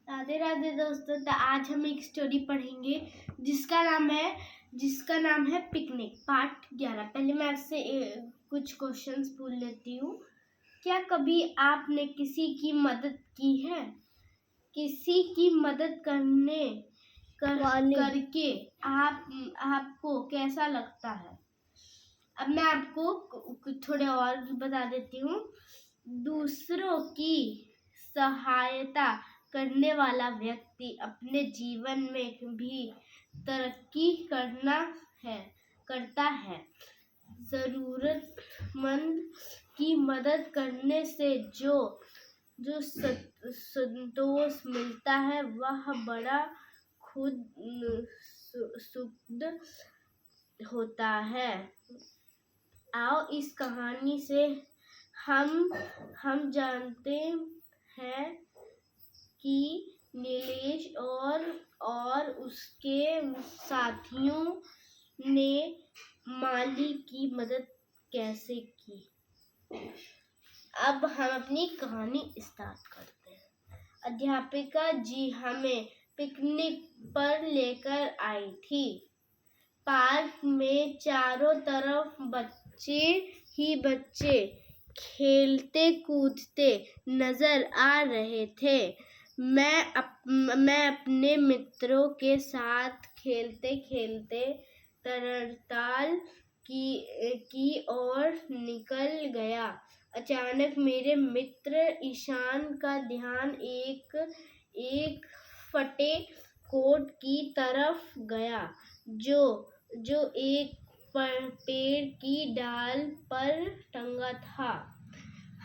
राधे राधे दोस्तों। तो आज हम एक स्टोरी पढ़ेंगे जिसका नाम है पिकनिक पार्ट 11। पहले मैं आपसे कुछ क्वेश्चंस पूछ लेती हूँ। क्या कभी आपने किसी की मदद की है? किसी की मदद करके आपको कैसा लगता है? अब मैं आपको थोड़े और बता देती हूँ। दूसरों की सहायता करने वाला व्यक्ति अपने जीवन में भी तरक्की करता है। जरूरतमंद की मदद करने से जो संतोष मिलता है वह बड़ा सुखद होता है। आओ इस कहानी से हम जानते हैं कि नीलेश और उसके साथियों ने माली की मदद कैसे की। अब हम अपनी कहानी स्टार्ट करते हैं। अध्यापिका जी हमें पिकनिक पर लेकर आई थी। पार्क में चारों तरफ बच्चे ही बच्चे खेलते कूदते नजर आ रहे थे। मैं अपने मित्रों के साथ खेलते खेलते तरताल की ओर निकल गया। अचानक मेरे मित्र ईशान का ध्यान एक फटे कोट की तरफ गया जो एक पेड़ की डाल पर टंगा था।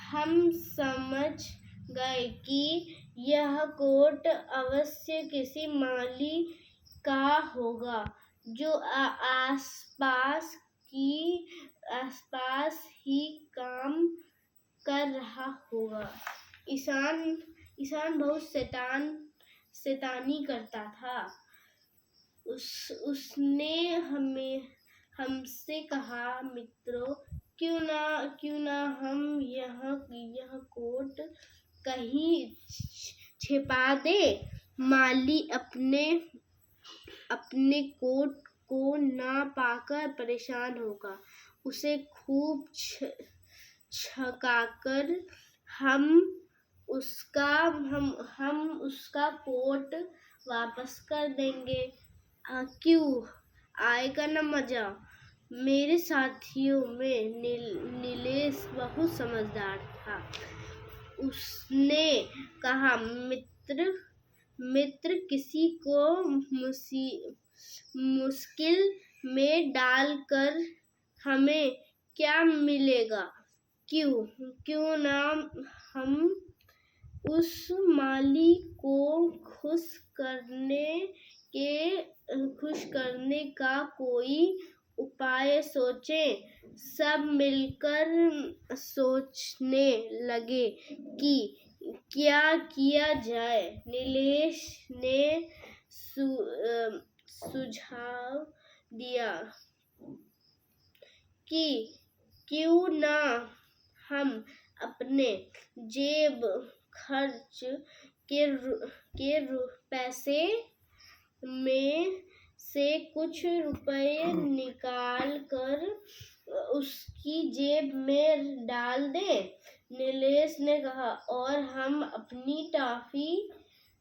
हम समझ गए कि यह कोट अवश्य किसी माली का होगा जो आसपास ही काम कर रहा होगा। ईशान बहुत शैतानी करता था। उसने हमसे कहा, मित्रों, क्यों ना हम यह कोट कहीं छिपा दे। माली अपने कोट को ना पाकर परेशान होगा। उसे खूब छकाकर हम उसका कोट वापस कर देंगे। क्यों आएगा ना मजा। मेरे साथियों में नीलेश बहुत समझदार था। उसने कहा, मित्र, किसी को मुश्किल में डालकर हमें क्या मिलेगा। क्यों ना हम उस माली को खुश करने का कोई उपाय सोचें। सब मिलकर सोचने लगे कि क्या किया जाए। नीलेश ने सुझाव दिया कि क्यों ना हम अपने जेब खर्च के पैसे में से कुछ रुपए निकाल कर उसकी जेब में डाल दें। नीलेश ने कहा, और हम अपनी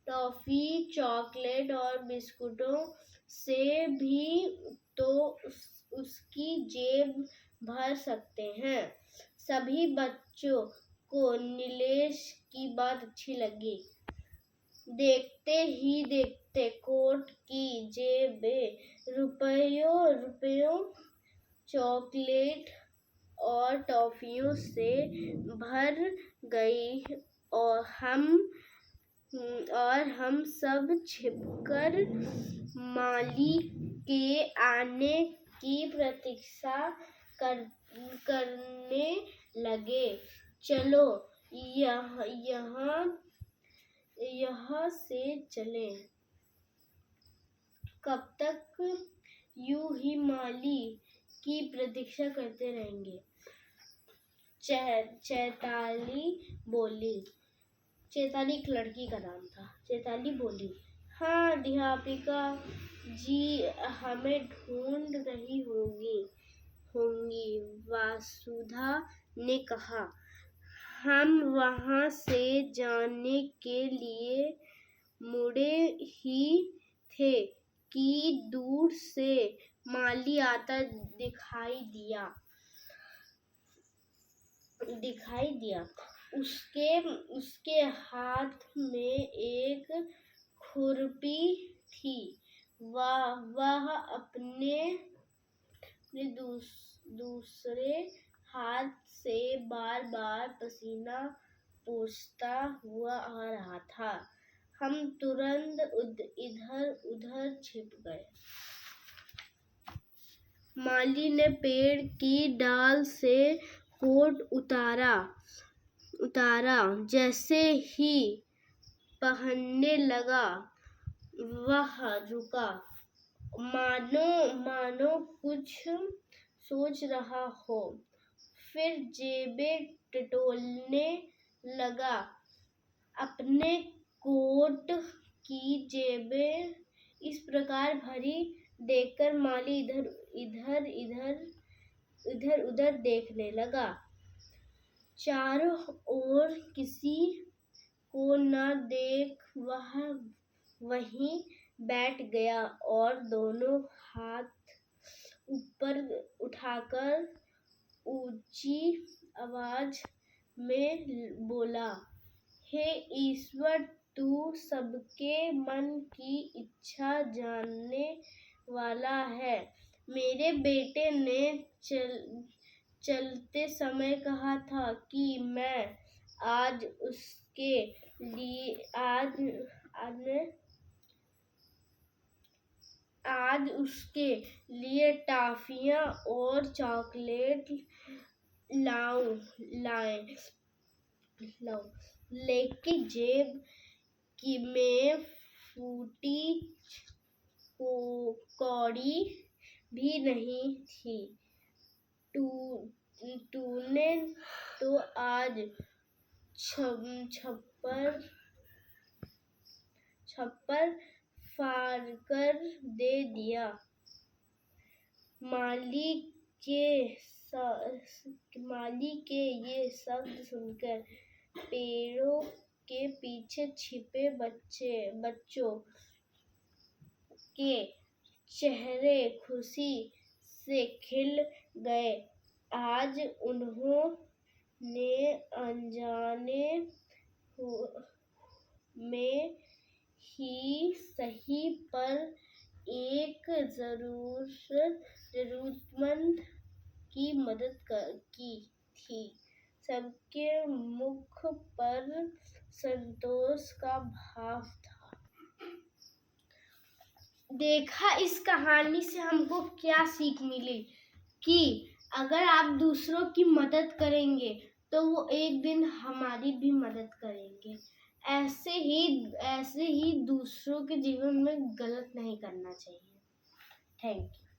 टॉफी, चॉकलेट और बिस्कुटों से भी तो उसकी जेब भर सकते हैं। सभी बच्चों को नीलेश की बात अच्छी लगी। देखते ही देखते कोट की जेबें रुपयों, चॉकलेट और टॉफियों से भर गई और हम सब छिपकर माली के आने की प्रतीक्षा करने लगे। चलो यहाँ से चलें। कब तक यूं ही माली की प्रतीक्षा करते रहेंगे। चैताली बोली। चैताली एक लड़की का नाम था। चैताली बोली, हाँ अध्यापिका जी, हमें ढूंढ रही होंगी। वासुधा ने कहा, हम वहां से जाने के लिए मुड़े ही थे कि दूर से माली आता दिखाई दिया। उसके हाथ में एक खुरपी थी। वह अपने दूसरे हाथ से बार बार पसीना पोंछता हुआ आ रहा था। हम तुरंत इधर उधर छिप गए। माली ने पेड़ की डाल से कोट उतारा। जैसे ही पहनने लगा, वह रुका, मानो कुछ सोच रहा हो। फिर जेबें टटोलने लगा। अपने कोट की जेबें इस प्रकार भरी देखकर माली इधर उधर देखने लगा। चारों ओर किसी को न देख वह वहीं बैठ गया और दोनों हाथ ऊपर उठाकर ऊंची आवाज में बोला, हे ईश्वर, तू सबके मन की इच्छा जानने वाला है। मेरे बेटे ने चलते समय कहा था कि मैं आज उसके लिए टॉफियां और चॉकलेट लाऊं। लेकिन जेब में फूटी कौड़ी भी नहीं थी। तूने तो आज छप्पर फाड़कर दे दिया। माली के ये शब्द सुनकर पेड़ों के पीछे छिपे बच्चों के चेहरे खुशी से खिल गए। आज उन्होंने अनजाने में ही सही पर एक जरूरतमंद की मदद की थी। सबके मुख पर संतोष का भाव था। देखा, इस कहानी से हमको क्या सीख मिली कि अगर आप दूसरों की मदद करेंगे तो वो एक दिन हमारी भी मदद करेंगे। ऐसे ही दूसरों के जीवन में गलत नहीं करना चाहिए। Thank you.